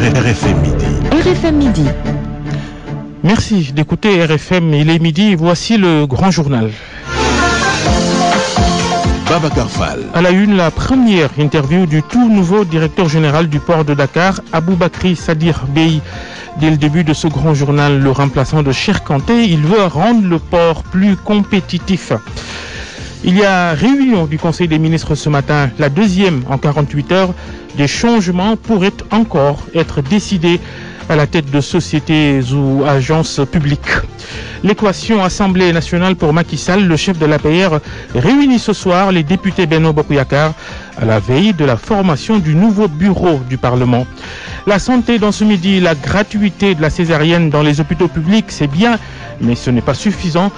RFM Midi. RFM Midi. Merci d'écouter RFM, il est midi, voici le grand journal. Babacar Fall. À la une, la première interview du tout nouveau directeur général du port de Dakar, Aboubakry Sadir Bey. Dès le début de ce grand journal, le remplaçant de Cheikh Kanté, il veut rendre le port plus compétitif. Il y a réunion du Conseil des ministres ce matin, la deuxième en 48 heures. Des changements pourraient encore être décidés à la tête de sociétés ou agences publiques. L'équation Assemblée nationale pour Macky Sall, le chef de l'APR, réunit ce soir les députés Benno Bokk Yakaar à la veille de la formation du nouveau bureau du Parlement. La santé dans ce midi, la gratuité de la césarienne dans les hôpitaux publics, c'est bien, mais ce n'est pas suffisant.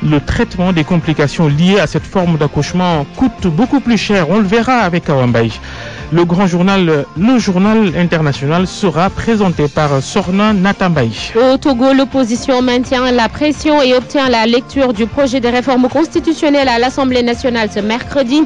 Le traitement des complications liées à cette forme d'accouchement coûte beaucoup plus cher. On le verra avec Awambaye. Le grand journal, le journal international, sera présenté par Sorna Natambaye. Au Togo, l'opposition maintient la pression et obtient la lecture du projet de réforme constitutionnelle à l'Assemblée nationale ce mercredi.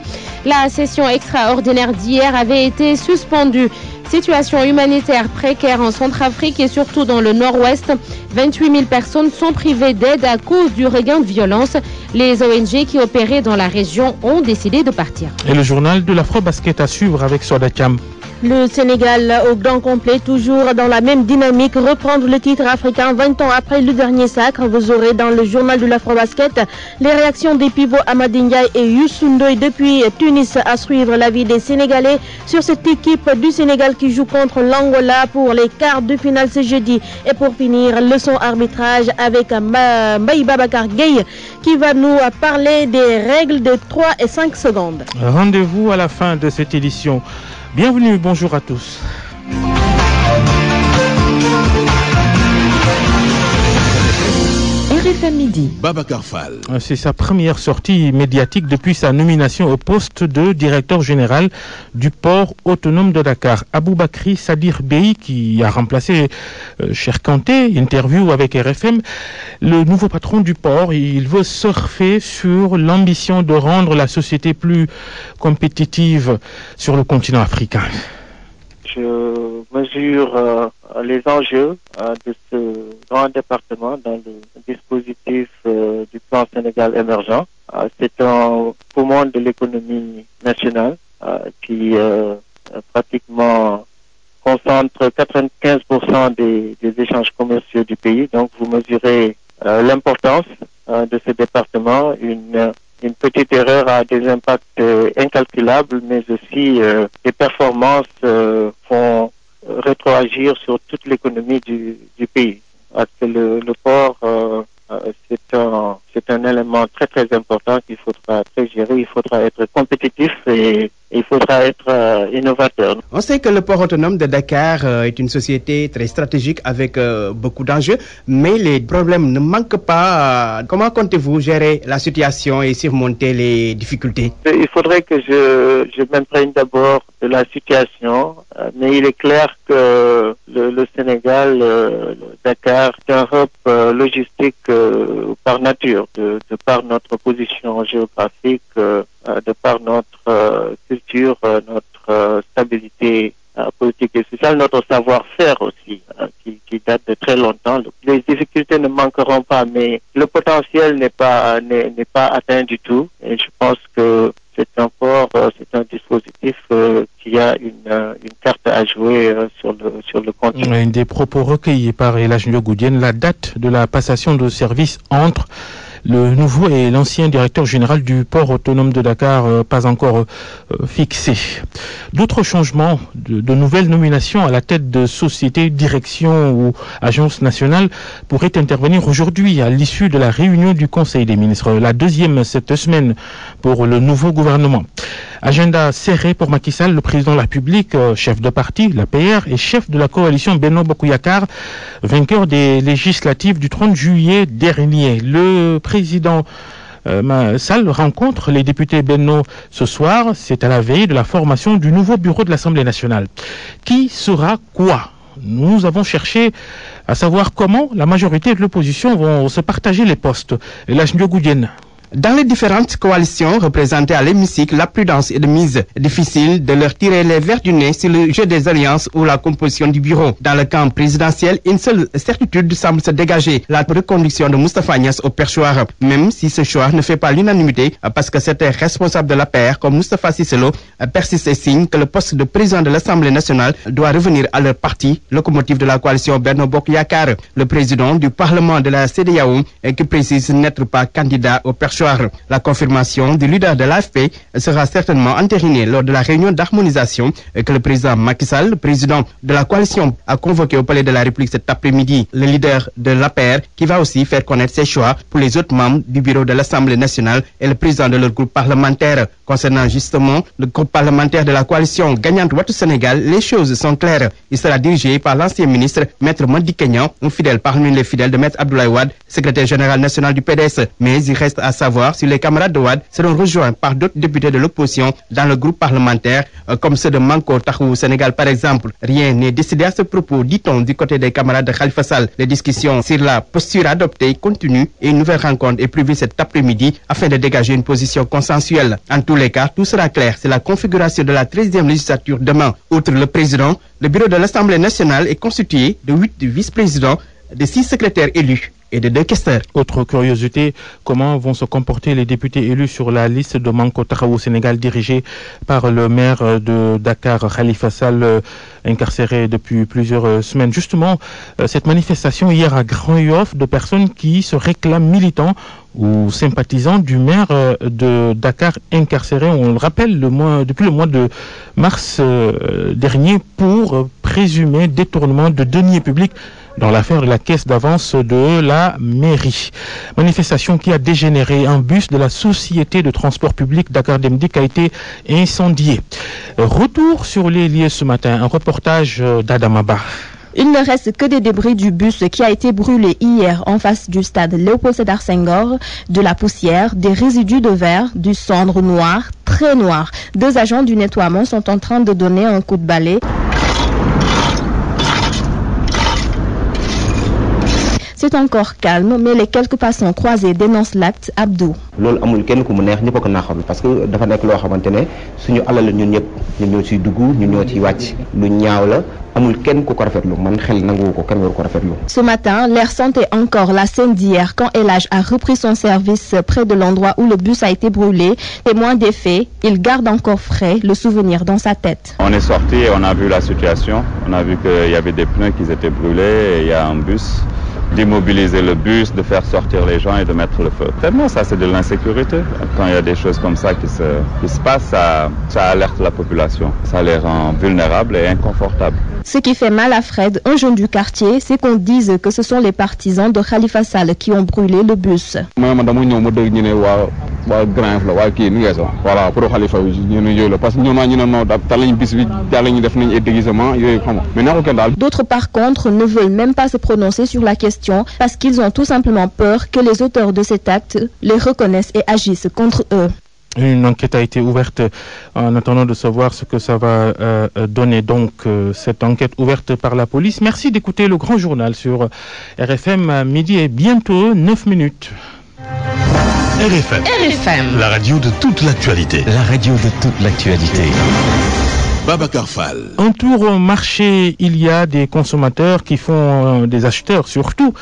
La session extraordinaire d'hier avait été suspendue. Situation humanitaire précaire en Centrafrique et surtout dans le nord-ouest. 28 000 personnes sont privées d'aide à cause du regain de violence. Les ONG qui opéraient dans la région ont décidé de partir. Et le journal de l'Afro-Basket à suivre avec Soda Cham. Le Sénégal au grand complet, toujours dans la même dynamique, reprendre le titre africain 20 ans après le dernier sacre. Vous aurez dans le journal de l'Afro-Basket les réactions des pivots Amady Ndiaye et Youssou Ndoye depuis Tunis à suivre l'avis des Sénégalais sur cette équipe du Sénégal qui joue contre l'Angola pour les quarts de finale ce jeudi. Et pour finir, leçon arbitrage avec Mbaye Babacar Gueye qui va nous parler des règles de 3 et 5 secondes. Rendez-vous à la fin de cette édition. Bienvenue, bonjour à tous. RFM Midi. Babacar Fall. C'est sa première sortie médiatique depuis sa nomination au poste de directeur général du port autonome de Dakar. Aboubakry Sadir Bey, qui a remplacé Cheikh Kanté, interview avec RFM. Le nouveau patron du port, il veut surfer sur l'ambition de rendre la société plus compétitive sur le continent africain. Je mesure les enjeux de ce grand département dans le dispositif du plan Sénégal émergent. C'est un poumon de l'économie nationale qui pratiquement concentre 95% des échanges commerciaux du pays. Donc vous mesurez l'importance de ce département. Une petite erreur a des impacts incalculables, mais aussi les performances font rétroagir sur toute l'économie du pays. Parce que le port, c'est un élément très très important qu'il faudra très gérer. Il faudra être compétitif et il faudra être innovateur. On sait que le port autonome de Dakar est une société très stratégique avec beaucoup d'enjeux, mais les problèmes ne manquent pas. Comment comptez-vous gérer la situation et surmonter les difficultés? Il faudrait que je m'imprègne d'abord de la situation, mais il est clair que le Sénégal, Dakar, c'est un hub logistique par nature, de par notre position géographique, de par notre culture, notre stabilité politique et sociale, notre savoir-faire aussi, qui date de très longtemps. Les difficultés ne manqueront pas, mais le potentiel n'est pas atteint du tout. Et je pense que c'est un dispositif qui a une carte à jouer sur le continent. Des propos recueillis par Elhadji Ndiogou Diène, la date de la passation de service entre le nouveau et l'ancien directeur général du port autonome de Dakar, pas encore fixé. D'autres changements, de nouvelles nominations à la tête de sociétés, directions ou agences nationales pourraient intervenir aujourd'hui à l'issue de la réunion du Conseil des ministres, la deuxième cette semaine pour le nouveau gouvernement. Agenda serré pour Macky Sall, le président de la République, chef de parti, l'APR, et chef de la coalition Benno Bokk Yakaar, vainqueur des législatives du 30 juillet dernier. Le président Sall rencontre les députés Benno ce soir. C'est à la veille de la formation du nouveau bureau de l'Assemblée nationale. Qui sera quoi? Nous avons cherché à savoir comment la majorité de l'opposition vont se partager les postes. Elhadji Ndiogou Diène. Dans les différentes coalitions représentées à l'hémicycle, la prudence est de mise. Difficile de leur tirer les verres du nez sur le jeu des alliances ou la composition du bureau. Dans le camp présidentiel, une seule certitude semble se dégager, la reconduction de Moustapha Niasse au perchoir. Même si ce choix ne fait pas l'unanimité, parce que certains responsables de la paire, comme Moustapha Cissé Lo, persistent et signent que le poste de président de l'Assemblée nationale doit revenir à leur parti, locomotive de la coalition Benno Bokk Yakaar. Le président du Parlement de la CEDEAO qui précise n'être pas candidat au perchoir. La confirmation du leader de l'AFP sera certainement entérinée lors de la réunion d'harmonisation que le président Macky Sall, le président de la coalition, a convoqué au Palais de la République cet après-midi. Le leader de l'APR qui va aussi faire connaître ses choix pour les autres membres du bureau de l'Assemblée nationale et le président de leur groupe parlementaire. Concernant justement le groupe parlementaire de la coalition gagnante Wattu Sénégal, les choses sont claires. Il sera dirigé par l'ancien ministre Maître Madické Niang, un fidèle parmi les fidèles de Maître Abdoulaye Wade, secrétaire général national du PDS. Mais il reste à savoir si les camarades de Wade seront rejoints par d'autres députés de l'opposition dans le groupe parlementaire, comme ceux de Manko Taxawu Sénégal par exemple. Rien n'est décidé à ce propos, dit-on, du côté des camarades de Khalifa Sall. Les discussions sur la posture adoptée continuent et une nouvelle rencontre est prévue cet après-midi afin de dégager une position consensuelle. En tous les cas, tout sera clair. C'est la configuration de la 13e législature demain. Outre le président, le bureau de l'Assemblée nationale est constitué de 8 vice-présidents, de 6 secrétaires élus et de 2 questeurs. Autre curiosité, comment vont se comporter les députés élus sur la liste de Manko Taxawu Sénégal dirigée par le maire de Dakar, Khalifa Sall, incarcéré depuis plusieurs semaines. Justement, cette manifestation hier à Grand Yoff de personnes qui se réclament militants ou sympathisants du maire de Dakar incarcéré, on le rappelle, depuis le mois de mars dernier pour présumé détournement de deniers publics dans l'affaire de la caisse d'avance de la mairie. Manifestation qui a dégénéré. Un bus de la société de transport public Dakar Demdik a été incendié. Retour sur les lieux ce matin, un reportage d'Adamaba. Il ne reste que des débris du bus qui a été brûlé hier en face du stade Léopold Sédar Senghor, de la poussière, des résidus de verre, du cendre noir, très noir. 2 agents du nettoiement sont en train de donner un coup de balai. C'est encore calme, mais les quelques passants croisés dénoncent l'acte. Abdou. loolu amul kenn ku mu neex ñëpp ko naxal parce que dafa nekk loo xamante ne suñu alal ñun ñëpp ñun ñoo ciy dugg ñun ñoo ciy wàcc lu ñaaw la amul kenn ku ko rafetlu man xel nangu ko kenn waru ko rafetlu. Ce matin, l'air sentait encore la scène d'hier quand El Hadj a repris son service près de l'endroit où le bus a été brûlé. Témoin des faits, il garde encore frais le souvenir dans sa tête. On est sorti et on a vu la situation. On a vu qu'il y avait des pneus qui étaient brûlés et il y a un bus. D'immobiliser le bus, de faire sortir les gens et de mettre le feu. Tellement ça, c'est de l'insécurité. Quand il y a des choses comme ça qui se passent, ça alerte la population. Ça les rend vulnérables et inconfortables. Ce qui fait mal à Fred, un jeune du quartier, c'est qu'on dise que ce sont les partisans de Khalifa Sall qui ont brûlé le bus. D'autres par contre ne veulent même pas se prononcer sur la question parce qu'ils ont tout simplement peur que les auteurs de cet acte les reconnaissent et agissent contre eux. Une enquête a été ouverte en attendant de savoir ce que ça va donner. Donc, cette enquête ouverte par la police. Merci d'écouter le grand journal sur RFM à midi et bientôt 9 minutes. RFM. La radio de toute l'actualité. La radio de toute l'actualité. Babacar Fall. Un tour au marché, il y a des consommateurs qui font, des acheteurs surtout,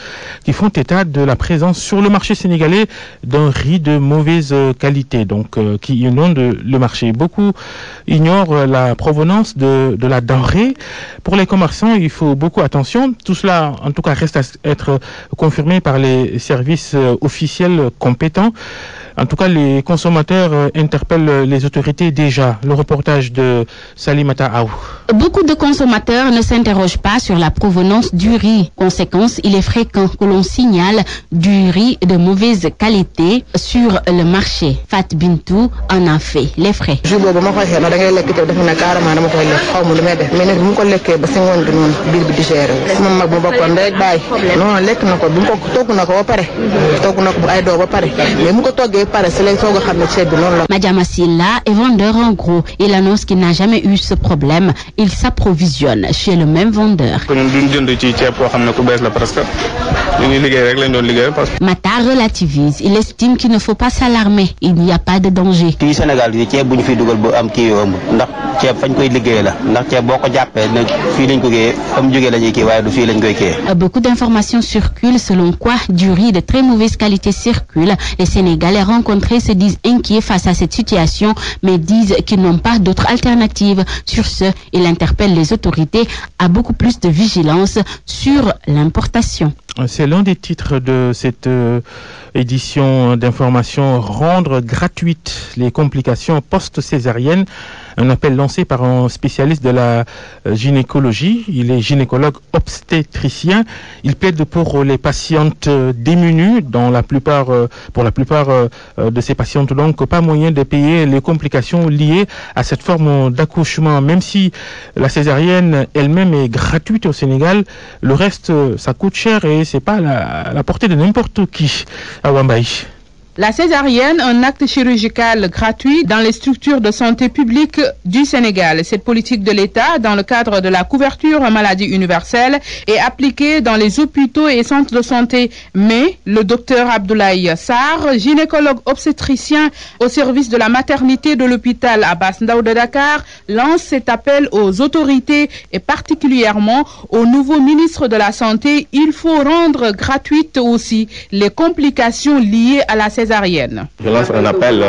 qui font état de la présence sur le marché sénégalais d'un riz de mauvaise qualité, donc qui inonde le marché. Beaucoup ignorent la provenance de la denrée. Pour les commerçants, il faut beaucoup attention. Tout cela, en tout cas, reste à être confirmé par les services officiels compétents. En tout cas, les consommateurs interpellent les autorités déjà. Le reportage de Salimata Aou. Beaucoup de consommateurs ne s'interrogent pas sur la provenance du riz. Conséquence, il est fréquent que l'on signale du riz de mauvaise qualité sur le marché. Fat Bintou en a fait les frais. Madjama Silla est vendeur en gros. Il annonce qu'il n'a jamais eu ce problème ils s'approvisionnent chez le même vendeur. Matar relativise. Il estime qu'il ne faut pas s'alarmer. Il n'y a pas de danger. Beaucoup d'informations circulent selon quoi du riz de très mauvaise qualité circule. Les Sénégalais rencontrés se disent inquiets face à cette situation, mais disent qu'ils n'ont pas d'autre alternative. Sur ce, il interpelle les autorités à beaucoup plus de vigilance sur l'importation. C'est l'un des titres de cette édition d'information, rendre gratuites les complications post-césariennes. Un appel lancé par un spécialiste de la gynécologie. Il est gynécologue obstétricien. Il plaide pour les patientes démunies. Pour la plupart de ces patientes, donc, pas moyen de payer les complications liées à cette forme d'accouchement. Même si la césarienne elle-même est gratuite au Sénégal, le reste, ça coûte cher et c'est pas à la portée de n'importe qui. À Wambaï. La césarienne, un acte chirurgical gratuit dans les structures de santé publique du Sénégal. Cette politique de l'État, dans le cadre de la couverture maladie universelle, est appliquée dans les hôpitaux et centres de santé. Mais le docteur Abdoulaye Sarr, gynécologue obstétricien au service de la maternité de l'hôpital Abass Ndao de Dakar, lance cet appel aux autorités et particulièrement au nouveau ministre de la Santé. Il faut rendre gratuites aussi les complications liées à la césarienne. Je lance un appel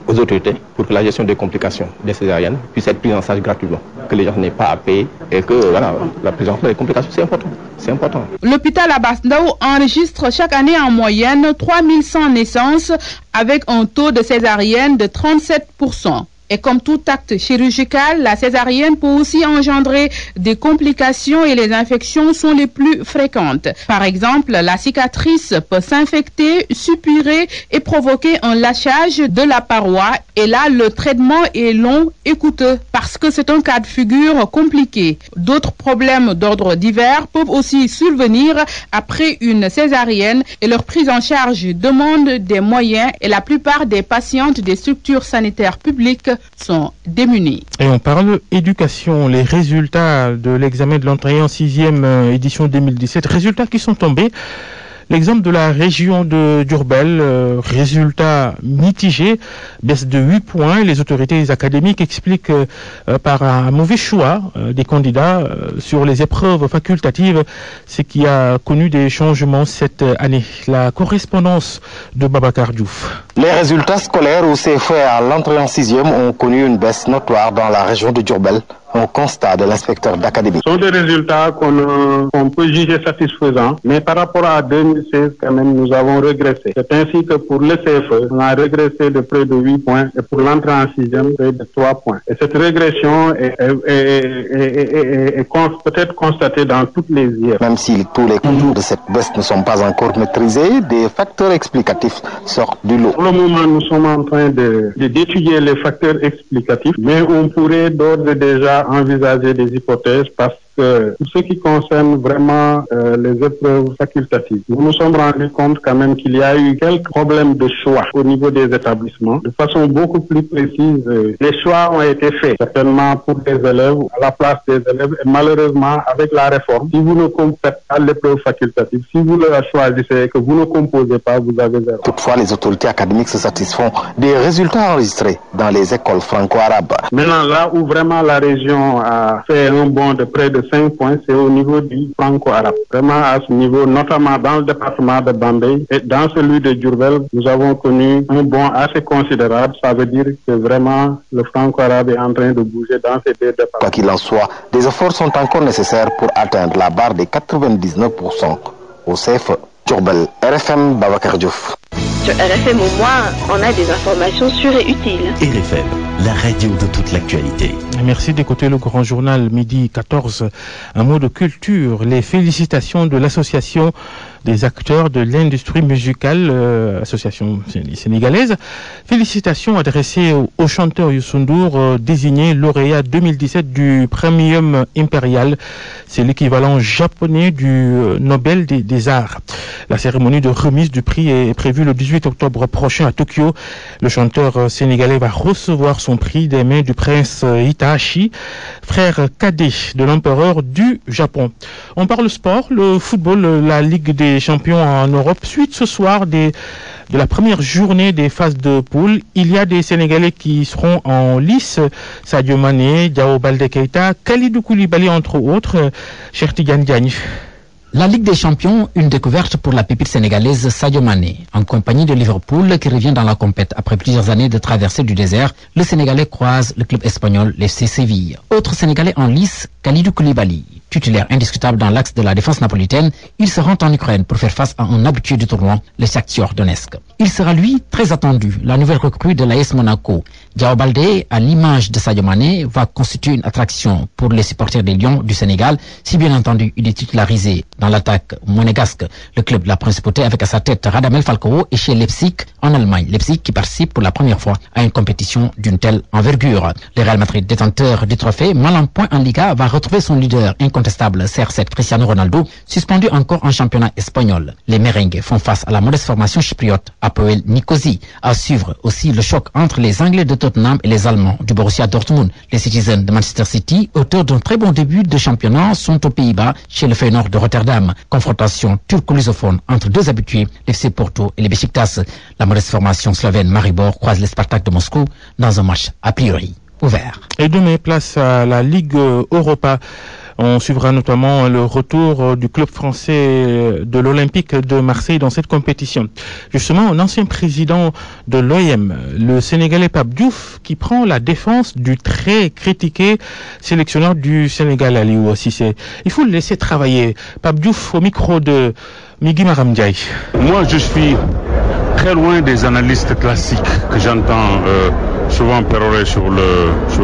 aux autorités pour que la gestion des complications des césariennes puisse être prise en charge gratuitement, que les gens n'aient pas à payer et que la prise en charge des complications, c'est important. L'hôpital Abass Ndao enregistre chaque année en moyenne 3100 naissances avec un taux de césarienne de 37%. Et comme tout acte chirurgical, la césarienne peut aussi engendrer des complications et les infections sont les plus fréquentes. Par exemple, la cicatrice peut s'infecter, suppurer et provoquer un lâchage de la paroi. Et là, le traitement est long et coûteux parce que c'est un cas de figure compliqué. D'autres problèmes d'ordre divers peuvent aussi survenir après une césarienne et leur prise en charge demande des moyens et la plupart des patientes des structures sanitaires publiques sont démunis. Et on parle éducation, les résultats de l'examen de l'entrée en 6e édition 2017, résultats qui sont tombés. L'exemple de la région de Diourbel, résultat mitigé, baisse de 8 points. Les autorités académiques expliquent par un mauvais choix des candidats sur les épreuves facultatives, ce qui a connu des changements cette année. La correspondance de Babacar Diouf. Les résultats scolaires au CFE à l'entrée en 6e ont connu une baisse notoire dans la région de Diourbel. Un constat de l'inspecteur d'académie. Ce sont des résultats qu'on peut juger satisfaisants, mais par rapport à 2016, quand même, nous avons régressé. C'est ainsi que pour le CFE, on a régressé de près de 8 points et pour l'entrée en 6e, près de 3 points. Et cette régression est peut-être constatée dans toutes les IR. Même si tous les contours de cette baisse ne sont pas encore maîtrisés, des facteurs explicatifs sortent du lot. Pour le moment, nous sommes en train d'étudier les facteurs explicatifs, mais on pourrait d'ores et déjà envisager des hypothèses parce que pour ce qui concerne vraiment les épreuves facultatives, nous nous sommes rendus compte quand même qu'il y a eu quelques problèmes de choix au niveau des établissements. De façon beaucoup plus précise, les choix ont été faits certainement pour des élèves, à la place des élèves, et malheureusement avec la réforme, si vous ne faites pas l'épreuve facultative, si vous la choisissez et que vous ne composez pas, vous avez zéro. Toutefois, les autorités académiques se satisfont des résultats enregistrés dans les écoles franco-arabes. Maintenant, là où vraiment la région a fait un bond de près de 5 points, c'est au niveau du franco-arabe. Vraiment à ce niveau, notamment dans le département de Bambey et dans celui de Diourbel, nous avons connu un bond assez considérable. Ça veut dire que vraiment le franco-arabe est en train de bouger dans ces deux départements. Quoi qu'il en soit, des efforts sont encore nécessaires pour atteindre la barre des 99% au CFE. Diourbel, RFM, Babacar Diouf. Sur RFM au moins, on a des informations sûres et utiles. RFM, la radio de toute l'actualité. Merci d'écouter le grand journal midi 14. Un mot de culture. Les félicitations de l'association des acteurs de l'industrie musicale, association sénégalaise. Félicitations adressées au chanteur Youssou Ndour, désigné lauréat 2017 du Premium Impérial. C'est l'équivalent japonais du Nobel des Arts. La cérémonie de remise du prix est prévue le 18 octobre prochain à Tokyo. Le chanteur sénégalais va recevoir son prix des mains du prince Itachi, frère cadet de l'empereur du Japon. On parle sport, le football, la Ligue des champions en Europe. Suite ce soir de la première journée des phases de poule, il y a des Sénégalais qui seront en lice. Sadio Mané, Diao Baldé Keita, Kalidou Koulibaly entre autres. Cheikh Tidiane Diagne. La Ligue des Champions, une découverte pour la pépite sénégalaise Sadio Mané. En compagnie de Liverpool, qui revient dans la compète après plusieurs années de traversée du désert, le Sénégalais croise le club espagnol, l'FC Séville. Autre Sénégalais en lice, Kalidou Koulibaly. Titulaire indiscutable dans l'axe de la défense napolitaine, il se rend en Ukraine pour faire face à un habitué du tournoi, le Shakhtar Donetsk. Il sera lui très attendu, la nouvelle recrue de l'AS Monaco. Diao Baldé, à l'image de Sadio Mané, va constituer une attraction pour les supporters des Lions du Sénégal, si bien entendu il est titularisé dans l'attaque monégasque, le club de la principauté avec à sa tête Radamel Falcao et chez Leipzig en Allemagne. Leipzig qui participe pour la première fois à une compétition d'une telle envergure. Le Real Madrid, détenteur du trophée, mal en point en Liga, va retrouver son leader incontestable CR7 Cristiano Ronaldo, suspendu encore en championnat espagnol. Les merengues font face à la modeste formation chypriote Apoel Nicosie. À suivre aussi le choc entre les Anglais de Tottenham et les Allemands du Borussia Dortmund. Les Citizens de Manchester City, auteurs d'un très bon début de championnat, sont aux Pays-Bas chez le Feyenoord de Rotterdam. Confrontation turco-lusophone entre deux habitués, l'FC Porto et les Beşiktaş. La modeste formation slovène Maribor croise les Spartak de Moscou dans un match a priori ouvert. Et demain, place à la Ligue Europa. On suivra notamment le retour du club français de l'Olympique de Marseille dans cette compétition. Justement, un ancien président de l'OM, le Sénégalais Pape Diouf, qui prend la défense du très critiqué sélectionneur du Sénégal, Aliou Cissé. Il faut le laisser travailler. Pape Diouf au micro de Migui Maram Ndiaye. Moi, je suis très loin des analystes classiques que j'entends souvent pérorer sur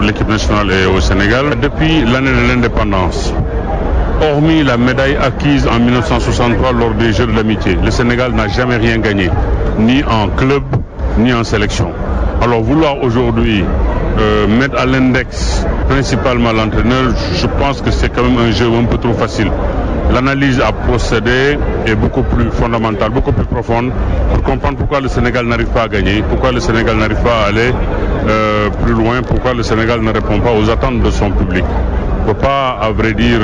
l'équipe nationale et au Sénégal depuis l'année de l'indépendance. Hormis la médaille acquise en 1963 lors des Jeux de l'amitié, le Sénégal n'a jamais rien gagné, ni en club, ni en sélection. Alors vouloir aujourd'hui mettre à l'index principalement l'entraîneur, je pense que c'est quand même un jeu un peu trop facile. L'analyse à procéder est beaucoup plus fondamentale, beaucoup plus profonde pour comprendre pourquoi le Sénégal n'arrive pas à gagner, pourquoi le Sénégal n'arrive pas à aller plus loin, pourquoi le Sénégal ne répond pas aux attentes de son public. On ne peut pas, à vrai dire,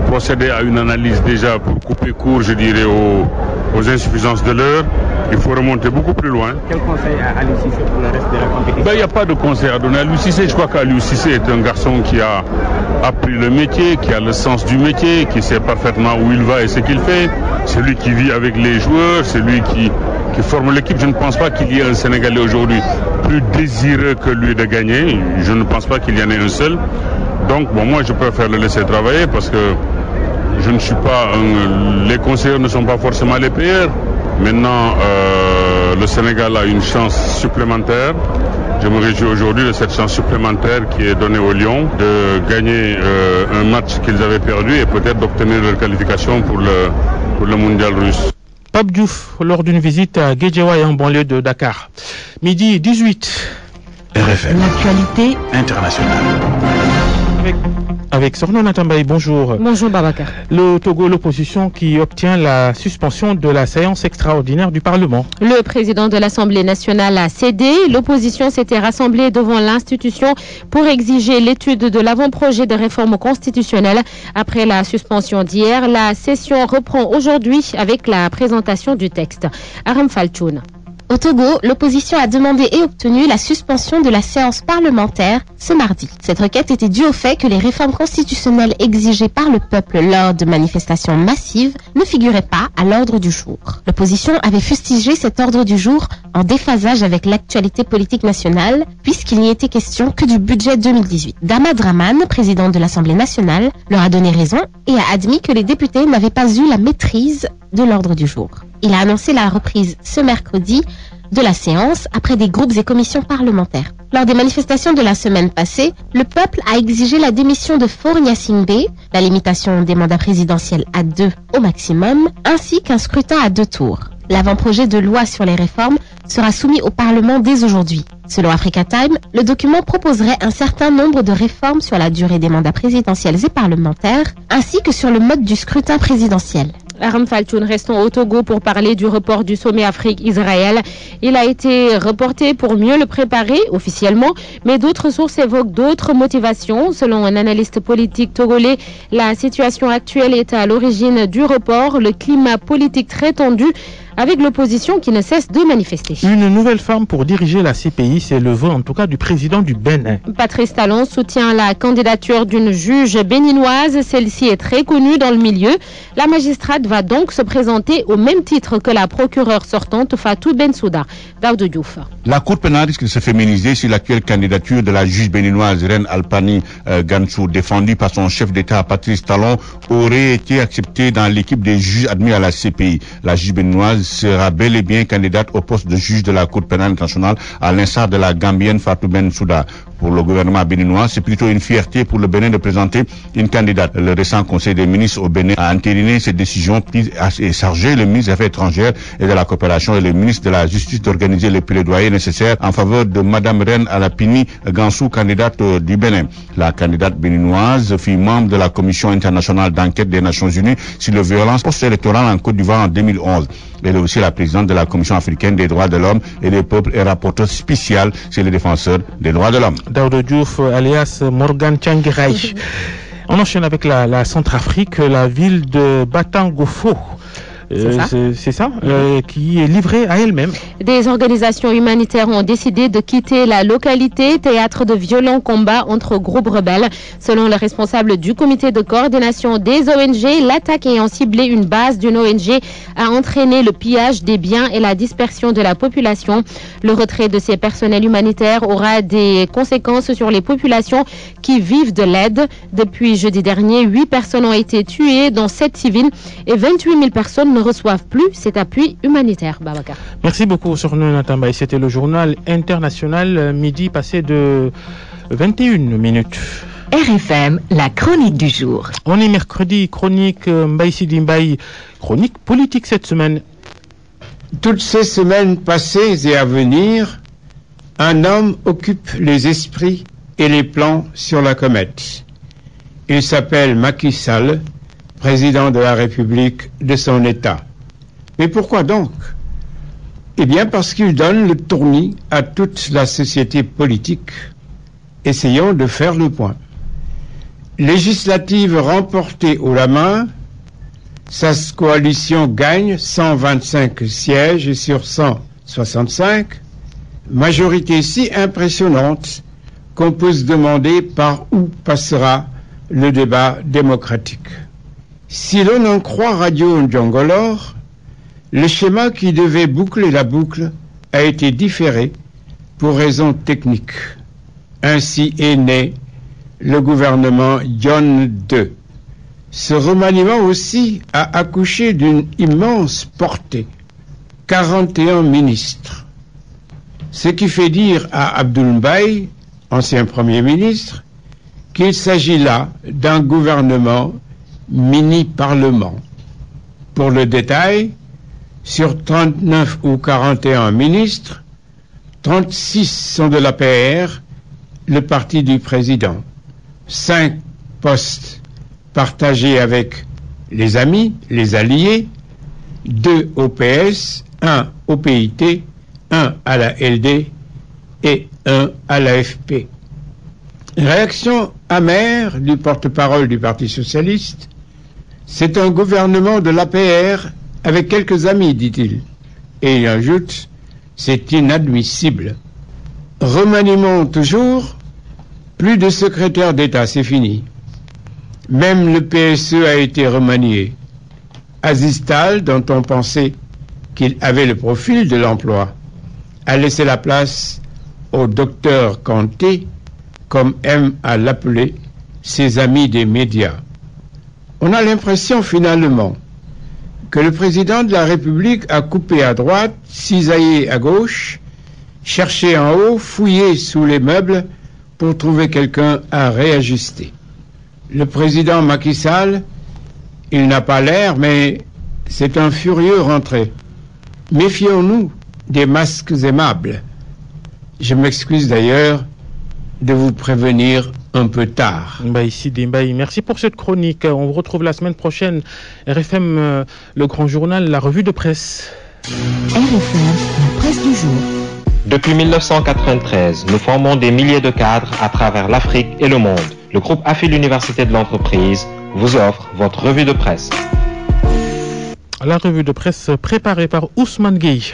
procéder à une analyse déjà pour couper court, je dirais, aux insuffisances de l'heure. Il faut remonter beaucoup plus loin. Quel conseil à Aliou Cissé pour le reste de la compétition? Il n'y a pas de conseil à donner à Aliou Cissé. Je crois qu'Aliou Cissé est un garçon qui a appris le métier, qui a le sens du métier, qui sait parfaitement où il va et ce qu'il fait. C'est lui qui vit avec les joueurs, c'est lui qui forme l'équipe. Je ne pense pas qu'il y ait un Sénégalais aujourd'hui plus désireux que lui de gagner. Je ne pense pas qu'il y en ait un seul. Donc, moi, je préfère le laisser travailler parce que je ne suis pas les conseillers ne sont pas forcément les payeurs. Maintenant, le Sénégal a une chance supplémentaire. Je me réjouis aujourd'hui de cette chance supplémentaire qui est donnée aux Lions de gagner un match qu'ils avaient perdu et peut-être d'obtenir leur qualification pour le mondial russe. Pape Diouf, lors d'une visite à Guédiawaye en banlieue de Dakar. Midi 18. RFM. L'actualité internationale. Avec Sorno Natambaye, bonjour. Bonjour Babacar. Le Togo, l'opposition qui obtient la suspension de la séance extraordinaire du Parlement. Le président de l'Assemblée nationale a cédé. L'opposition s'était rassemblée devant l'institution pour exiger l'étude de l'avant-projet de réforme constitutionnelle. Après la suspension d'hier, la session reprend aujourd'hui avec la présentation du texte. Aram Falchoun. Au Togo, l'opposition a demandé et obtenu la suspension de la séance parlementaire ce mardi. Cette requête était due au fait que les réformes constitutionnelles exigées par le peuple lors de manifestations massives ne figuraient pas à l'ordre du jour. L'opposition avait fustigé cet ordre du jour en déphasage avec l'actualité politique nationale, puisqu'il n'y était question que du budget 2018. Dama Draman, président de l'Assemblée nationale, leur a donné raison et a admis que les députés n'avaient pas eu la maîtrise de l'ordre du jour. Il a annoncé la reprise ce mercredi de la séance après des groupes et commissions parlementaires. Lors des manifestations de la semaine passée, le peuple a exigé la démission de Faure Gnassingbé, la limitation des mandats présidentiels à 2 au maximum, ainsi qu'un scrutin à 2 tours. L'avant-projet de loi sur les réformes sera soumis au Parlement dès aujourd'hui. Selon Africa Time, le document proposerait un certain nombre de réformes sur la durée des mandats présidentiels et parlementaires, ainsi que sur le mode du scrutin présidentiel. Aram Falchoun, restons au Togo pour parler du report du sommet Afrique-Israël. Il a été reporté pour mieux le préparer officiellement, mais d'autres sources évoquent d'autres motivations. Selon un analyste politique togolais, la situation actuelle est à l'origine du report, le climat politique très tendu avec l'opposition qui ne cesse de manifester. Une nouvelle femme pour diriger la CPI, c'est le vœu en tout cas du président du Bénin. Patrice Talon soutient la candidature d'une juge béninoise. Celle-ci est très connue dans le milieu. La magistrate va donc se présenter au même titre que la procureure sortante Fatou Bensouda. Daoud Diouf. La Cour pénale risque de se féminiser si l'actuelle candidature de la juge béninoise Reine Alpani Gansou, défendue par son chef d'État Patrice Talon, aurait été acceptée dans l'équipe des juges admis à la CPI. La juge béninoise sera bel et bien candidate au poste de juge de la Cour pénale internationale, à l'instar de la Gambienne Fatou Bensouda. Pour le gouvernement béninois, c'est plutôt une fierté pour le Bénin de présenter une candidate. Le récent Conseil des ministres au Bénin a entériné cette décision prise et chargé le ministre des Affaires étrangères et de la coopération et le ministre de la Justice d'organiser les plaidoyers nécessaires en faveur de Madame Reine Alpani Gansou, candidate du Bénin. La candidate béninoise fut membre de la Commission internationale d'enquête des Nations Unies sur les violences post-électorales en Côte d'Ivoire en 2011. Elle est aussi la présidente de la Commission africaine des droits de l'homme et des peuples et rapporteure spéciale chez les défenseurs des droits de l'homme. Daouda Diouf, alias Morgan Tchangirai. On enchaîne avec la Centrafrique, la ville de Batangofo. C'est ça, qui est livrée à elle-même. Des organisations humanitaires ont décidé de quitter la localité, théâtre de violents combats entre groupes rebelles. Selon le responsable du comité de coordination des ONG, l'attaque ayant ciblé une base d'une ONG a entraîné le pillage des biens et la dispersion de la population. Le retrait de ces personnels humanitaires aura des conséquences sur les populations qui vivent de l'aide. Depuis jeudi dernier, 8 personnes ont été tuées, dont 7 civils, et 28 000 personnes ne reçoivent plus cet appui humanitaire. Babacar. Merci beaucoup, Sorno Natamba. C'était le journal international, midi passé de 21 minutes. RFM, la chronique du jour. On est mercredi, chronique Mbaye Sidi Mbaye, chronique politique cette semaine. Toutes ces semaines passées et à venir, un homme occupe les esprits et les plans sur la comète. Il s'appelle Macky Sall, président de la République de son État. Mais pourquoi donc? Eh bien parce qu'il donne le tournis à toute la société politique. Essayons de faire le point. Législative remportée haut la main, sa coalition gagne 125 sièges sur 165, majorité si impressionnante qu'on peut se demander par où passera le débat démocratique. Si l'on en croit Radio Njongolor, le schéma qui devait boucler la boucle a été différé pour raisons techniques. Ainsi est né le gouvernement John II. Ce remaniement aussi a accouché d'une immense portée, 41 ministres. Ce qui fait dire à Abdoul Mbaye, ancien Premier ministre, qu'il s'agit là d'un gouvernement mini-parlement. Pour le détail, sur 39 ou 41 ministres, 36 sont de l'APR, le parti du président. 5 postes partagés avec les amis, les alliés, 2 au PS, 1 au PIT, 1 à la LD et 1 à l'AFP. Réaction amère du porte-parole du Parti socialiste. C'est un gouvernement de l'APR avec quelques amis, dit-il. Et il ajoute, c'est inadmissible. Remaniement toujours, plus de secrétaire d'État, c'est fini. Même le PSE a été remanié. Aziz Tall, dont on pensait qu'il avait le profil de l'emploi, a laissé la place au docteur Kanté, comme aiment à l'appeler ses amis des médias. On a l'impression finalement que le président de la République a coupé à droite, cisaillé à gauche, cherché en haut, fouillé sous les meubles pour trouver quelqu'un à réajuster. Le président Macky Sall, il n'a pas l'air, mais c'est un furieux rentré. Méfions-nous des masques aimables. Je m'excuse d'ailleurs de vous prévenir un peu tard. Ici Dembaï, merci pour cette chronique. On vous retrouve la semaine prochaine. RFM, le grand journal, la revue de presse. RFM, la presse du jour. Depuis 1993, nous formons des milliers de cadres à travers l'Afrique et le monde. Le groupe AFI l'Université de l'entreprise vous offre votre revue de presse. La revue de presse préparée par Ousmane Gueye.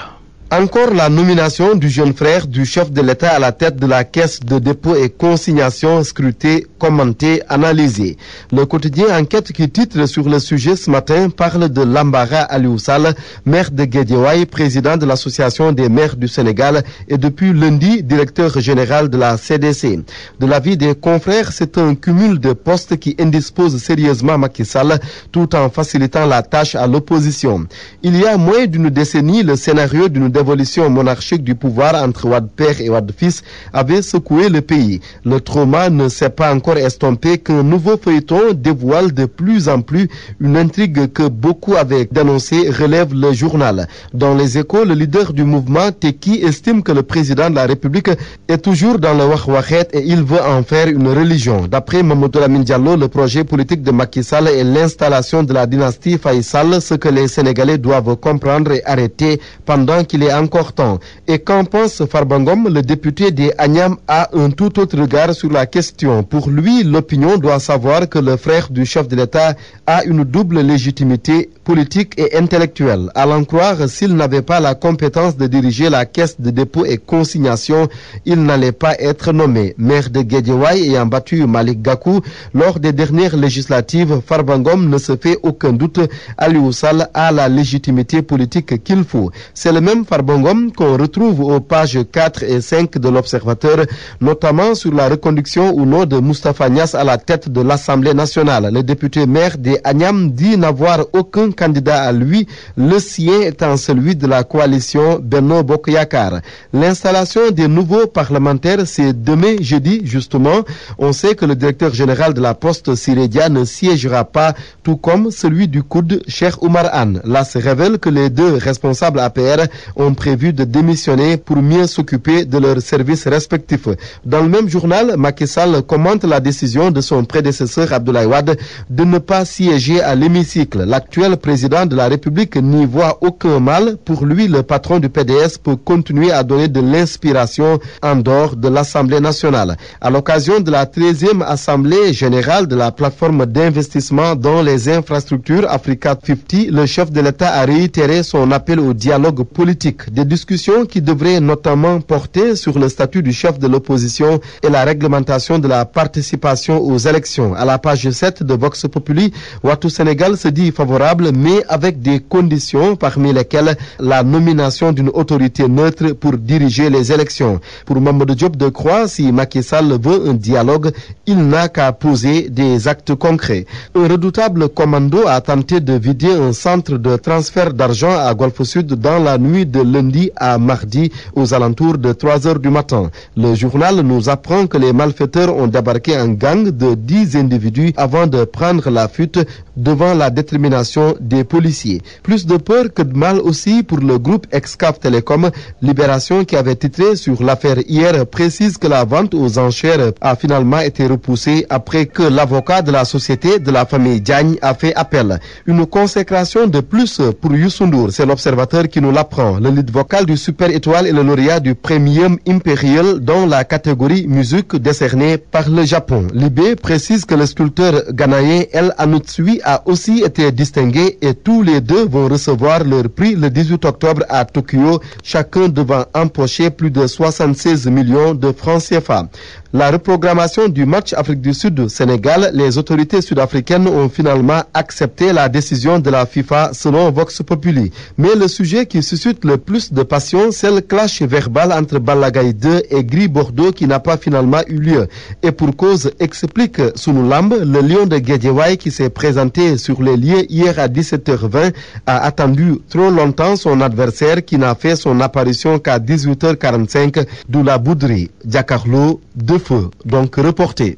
Encore la nomination du jeune frère du chef de l'État à la tête de la caisse de dépôt et consignation scrutée, commentée, analysée. Le quotidien Enquête qui titre sur le sujet ce matin parle de Lambara Aliou Sall, maire de Guédiawaye, président de l'association des maires du Sénégal et depuis lundi directeur général de la CDC. De l'avis des confrères, c'est un cumul de postes qui indispose sérieusement Macky Sall tout en facilitant la tâche à l'opposition. Il y a moins d'une décennie, le scénario d'une l'évolution monarchique du pouvoir entre Wade père et Wade fils avait secoué le pays. Le trauma ne s'est pas encore estompé qu'un nouveau feuilleton dévoile de plus en plus une intrigue que beaucoup avaient dénoncée, relève le journal. Dans les Échos, le leader du mouvement Teki estime que le président de la République est toujours dans le wahwahet et il veut en faire une religion. D'après Mamadou Lamine Diallo, le projet politique de Macky Sall est l'installation de la dynastie Faisal, ce que les Sénégalais doivent comprendre et arrêter pendant qu'il est encore temps. Et qu'en pense Farbangom, le député des Agnam a un tout autre regard sur la question. Pour lui, l'opinion doit savoir que le frère du chef de l'État a une double légitimité politique et intellectuelle. À l'en croire, s'il n'avait pas la compétence de diriger la caisse de dépôt et consignation, il n'allait pas être nommé. Maire de Guédiawaye ayant battu Malik Gakou lors des dernières législatives, Farbangom ne se fait aucun doute, Aliou Sall a la légitimité politique qu'il faut. C'est le même Farbangom qu'on retrouve aux pages 4 et 5 de l'Observateur, notamment sur la reconduction ou non de Moustapha Niasse à la tête de l'Assemblée nationale. Le député maire des Agnam dit n'avoir aucun candidat à lui, le sien étant celui de la coalition Benno Bokk Yakaar. L'installation des nouveaux parlementaires, c'est demain jeudi justement. On sait que le directeur général de la Poste, Siré Dia, ne siégera pas, tout comme celui du COUD, Cheikh Oumar Anne. Là se révèle que les deux responsables APR ont prévu de démissionner pour mieux s'occuper de leurs services respectifs. Dans le même journal, Macky Sall commente la décision de son prédécesseur Abdoulaye Wade de ne pas siéger à l'hémicycle. L'actuel président de la République n'y voit aucun mal. Pour lui, le patron du PDS peut continuer à donner de l'inspiration en dehors de l'Assemblée nationale. À l'occasion de la 13e Assemblée générale de la plateforme d'investissement dans les infrastructures Africa 50, le chef de l'État a réitéré son appel au dialogue politique. Des discussions qui devraient notamment porter sur le statut du chef de l'opposition et la réglementation de la participation aux élections. À la page 7 de Vox Populi, Ouattou Sénégal se dit favorable, mais avec des conditions, parmi lesquelles la nomination d'une autorité neutre pour diriger les élections. Pour Mamadou Diop Decroix, si Macky Sall veut un dialogue, il n'a qu'à poser des actes concrets. Un redoutable commando a tenté de vider un centre de transfert d'argent à Golfe Sud dans la nuit de lundi à mardi aux alentours de 3 heures du matin. Le journal nous apprend que les malfaiteurs ont débarqué en gang de 10 individus avant de prendre la fuite devant la détermination des policiers. Plus de peur que de mal aussi pour le groupe Excaf Télécom. Libération, qui avait titré sur l'affaire hier, précise que la vente aux enchères a finalement été repoussée après que l'avocat de la société de la famille Diagne a fait appel. Une consécration de plus pour Youssou Ndour, c'est l'Observateur qui nous l'apprend. Le lead vocal du Super Étoile est le lauréat du Premium Imperial dans la catégorie musique décernée par le Japon. Libé précise que le sculpteur ghanéen El Anoussoui a aussi été distingué et tous les deux vont recevoir leur prix le 18 octobre à Tokyo, chacun devant empocher plus de 76 millions de francs CFA. La reprogrammation du match Afrique du Sud-Sénégal, les autorités sud-africaines ont finalement accepté la décision de la FIFA selon Vox Populi. Mais le sujet qui suscite le plus de passion, c'est le clash verbal entre Balla Gaye 2 et Gris Bordeaux qui n'a pas finalement eu lieu. Et pour cause, explique Sunu Lamb, le lion de Guédiawaye qui s'est présenté sur les lieux hier à 17h20 a attendu trop longtemps son adversaire qui n'a fait son apparition qu'à 18h45, d'où la bouderie. Diakarlo, de feu, donc reporté.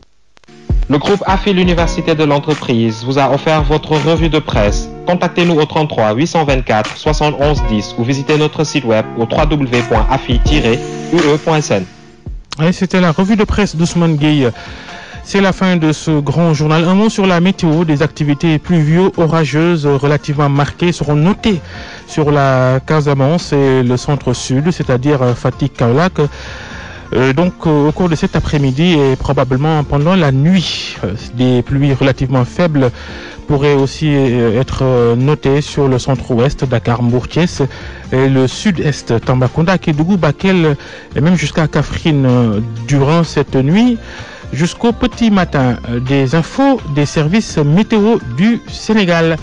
Le groupe AFI l'Université de l'entreprise vous a offert votre revue de presse. Contactez-nous au 33 824 71 10 ou visitez notre site web au www.afi-ue.sn. Et c'était la revue de presse d'Ousmane Gueye. C'est la fin de ce grand journal. Un mot sur la météo. Des activités pluvio-orageuses relativement marquées seront notées sur la Casamance et le centre-sud, c'est-à-dire Fatick-Kaolack. Donc au cours de cet après-midi et probablement pendant la nuit, des pluies relativement faibles pourraient aussi être notées sur le centre-ouest, Dakar, Mbour, Thiès, et le sud-est, Tambacounda, Kédougou, Bakel et même jusqu'à Kaffrine durant cette nuit jusqu'au petit matin. Des infos des services météo du Sénégal.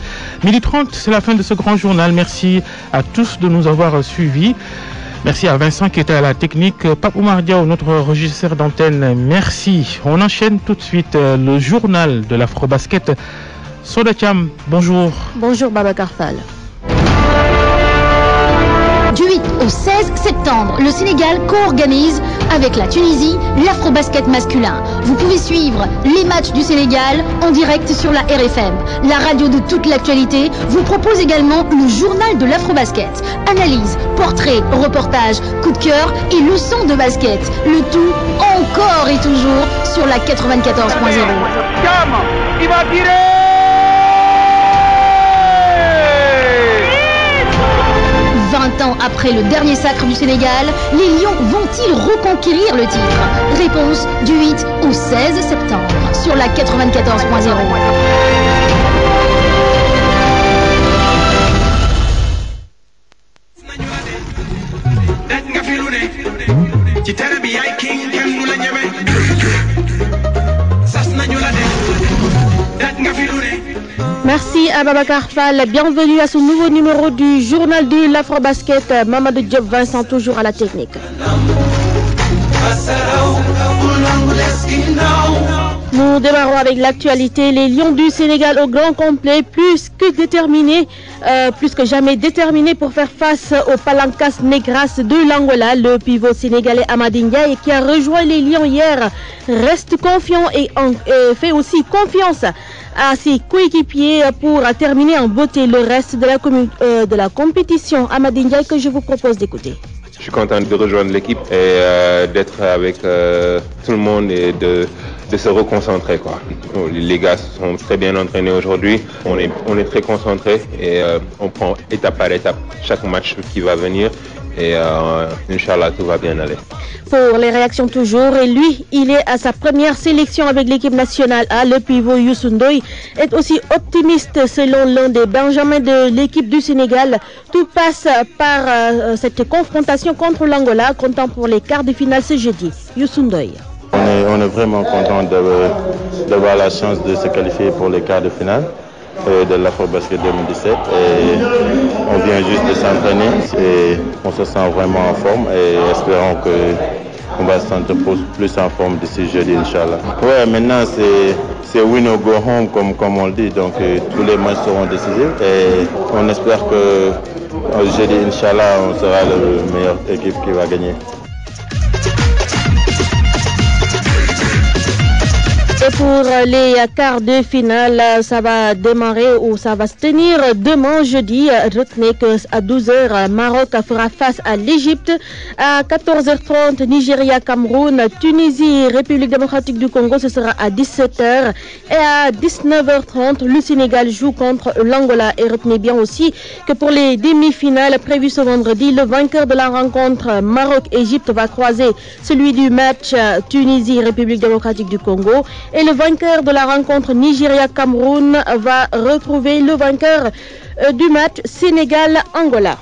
12h30, c'est la fin de ce grand journal. Merci à tous de nous avoir suivis. Merci à Vincent qui était à la technique, Pape Oumar Diaw, notre régisseur d'antenne. Merci. On enchaîne tout de suite le journal de l'Afrobasket. Soda Cham, bonjour. Bonjour Babacar Fall. Du 8 au 16 septembre, le Sénégal co-organise avec la Tunisie l'Afrobasket masculin. Vous pouvez suivre les matchs du Sénégal en direct sur la RFM. La radio de toute l'actualité vous propose également le journal de l'Afrobasket. Analyse, portrait, reportage, coup de cœur et leçons de basket. Le tout encore et toujours sur la 94.0. Il va tirer! 20 ans après le dernier sacre du Sénégal, les Lions vont-ils reconquérir le titre? Réponse du 8 au 16 septembre sur la 94.0. Merci à Babacar Fall. Bienvenue à ce nouveau numéro du journal de l'Afrobasket. Mamadou Diop Vincent toujours à la technique. Nous démarrons avec l'actualité. Les Lions du Sénégal au grand complet, plus que jamais déterminés pour faire face aux Palancas Negras de l'Angola. Le pivot sénégalais Amady Ndiaye, qui a rejoint les Lions hier, reste confiant et fait aussi confiance à ses coéquipiers pour terminer en beauté le reste de la compétition. Amady Ndiaye, que je vous propose d'écouter. Je suis content de rejoindre l'équipe et d'être avec tout le monde et de se reconcentrer, quoi. Les gars sont très bien entraînés aujourd'hui. On est très concentrés et on prend étape par étape chaque match qui va venir. Et Inch'Allah, tout va bien aller. Pour les réactions toujours, et lui, il est à sa première sélection avec l'équipe nationale A. Le pivot Youssou Ndoye est aussi optimiste selon l'un des benjamins de l'équipe du Sénégal. Tout passe par cette confrontation contre l'Angola, comptant pour les quarts de finale ce jeudi. Youssou Ndoye. On est vraiment content d'avoir la chance de se qualifier pour les quarts de finale de l'Afrobasket 2017 et on vient juste de s'entraîner et on se sent vraiment en forme et espérons qu'on va se sentir plus en forme d'ici jeudi, Inch'Allah. Ouais, maintenant c'est win or go home comme on le dit, donc tous les matchs seront décisifs et on espère que jeudi, Inch'Allah, on sera la meilleure équipe qui va gagner. Et pour les quarts de finale, ça va démarrer ou ça va se tenir demain jeudi. Retenez qu'à 12h, Maroc fera face à l'Égypte. À 14h30, Nigeria, Cameroun, Tunisie, République démocratique du Congo, ce sera à 17h. Et à 19h30, le Sénégal joue contre l'Angola. Et retenez bien aussi que pour les demi-finales prévues ce vendredi, le vainqueur de la rencontre Maroc-Égypte va croiser celui du match Tunisie, République démocratique du Congo. Et le vainqueur de la rencontre Nigeria-Cameroun va retrouver le vainqueur du match Sénégal-Angola.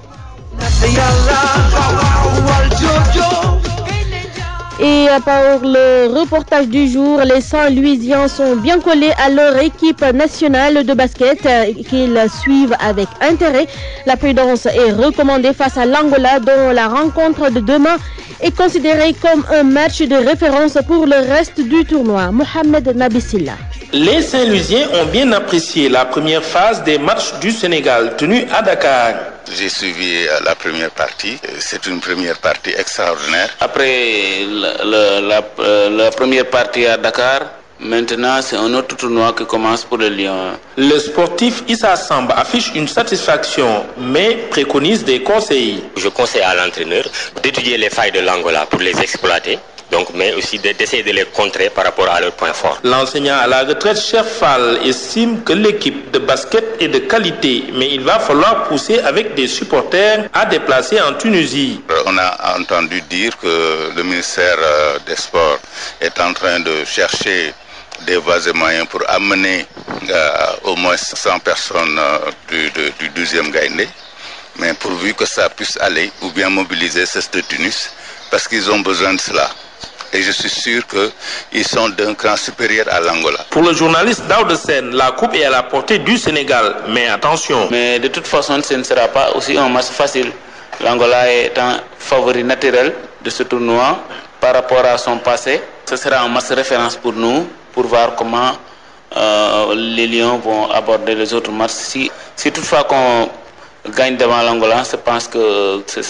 Et pour le reportage du jour, les Saint-Louisiens sont bien collés à leur équipe nationale de basket qu'ils suivent avec intérêt. La prudence est recommandée face à l'Angola dont la rencontre de demain est considérée comme un match de référence pour le reste du tournoi. Mohamed Nabissilla. Les Saint-Louisiens ont bien apprécié la première phase des matchs du Sénégal tenus à Dakar. J'ai suivi la première partie. C'est une première partie extraordinaire. Après la première partie à Dakar, maintenant c'est un autre tournoi qui commence pour les Lions. Le sportif Issa Samba affiche une satisfaction, mais préconise des conseils. Je conseille à l'entraîneur d'étudier les failles de l'Angola pour les exploiter. Donc, mais aussi d'essayer de les contrer par rapport à leurs points forts. L'enseignant à la retraite, Cheikh Fall, estime que l'équipe de basket est de qualité, mais il va falloir pousser avec des supporters à déplacer en Tunisie. On a entendu dire que le ministère des Sports est en train de chercher des voies et moyens pour amener au moins 100 personnes du 12e Gaïndé, mais pourvu que ça puisse aller, ou bien mobiliser ces Tunis, parce qu'ils ont besoin de cela. Et je suis sûr qu'ils sont d'un cran supérieur à l'Angola. Pour le journaliste Daoud Sen, la coupe est à la portée du Sénégal. Mais attention. Mais de toute façon, ce ne sera pas aussi un match facile. L'Angola est un favori naturel de ce tournoi par rapport à son passé. Ce sera un match de référence pour nous, pour voir comment les Lions vont aborder les autres matchs. Si toutefois qu'on gagne devant l'Angola, je pense que ce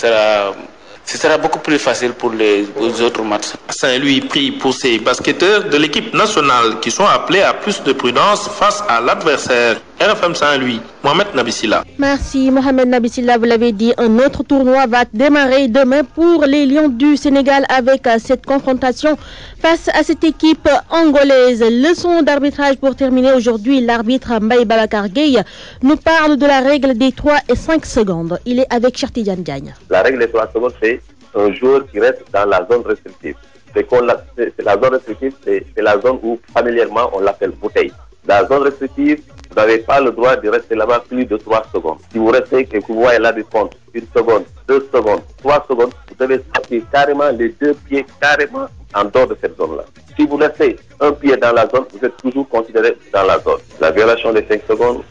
sera beaucoup plus facile pour les autres matchs. Saint-Louis prie pour ses basketteurs de l'équipe nationale qui sont appelés à plus de prudence face à l'adversaire. RFM Saint-Louis, Mohamed Nabissilla. Merci Mohamed Nabissilla, vous l'avez dit, un autre tournoi va démarrer demain pour les Lions du Sénégal avec cette confrontation face à cette équipe angolaise. Leçon d'arbitrage pour terminer aujourd'hui, l'arbitre Mbaye Babacar Gueye nous parle de la règle des 3 et 5 secondes. Il est avec Chertidiane Diagne. La règle des 3 secondes, c'est un joueur qui reste dans la zone restrictive. La zone restrictive, c'est la zone où familièrement on l'appelle bouteille. Dans la zone restrictive, vous n'avez pas le droit de rester là-bas plus de 3 secondes. Si vous restez et que vous voyez l'arbitre compte 1 seconde, 2 secondes, 3 secondes, vous devez sortir carrément les 2 pieds carrément en dehors de cette zone-là. Si vous restez un pied dans la zone, vous êtes toujours considéré dans la zone. La violation des 5 secondes,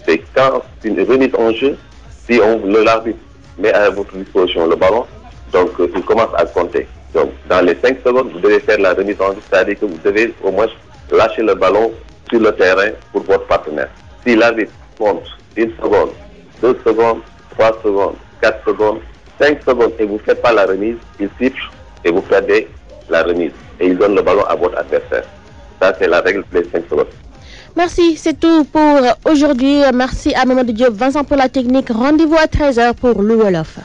c'est quand une remise en jeu, si l'arbitre met à votre disposition le ballon, donc il commence à compter. Donc dans les 5 secondes, vous devez faire la remise en jeu, c'est-à-dire que vous devez au moins lâcher le ballon sur le terrain pour votre partenaire. Si l'arbitre compte 1 seconde, 2 secondes, 3 secondes, 4 secondes, 5 secondes et vous ne faites pas la remise, il siffle et vous perdez la remise. Et il donne le ballon à votre adversaire. Ça, c'est la règle des 5 secondes. Merci, c'est tout pour aujourd'hui. Merci à Mamadou Diop, Vincent pour la technique. Rendez-vous à 13h pour le Wolof.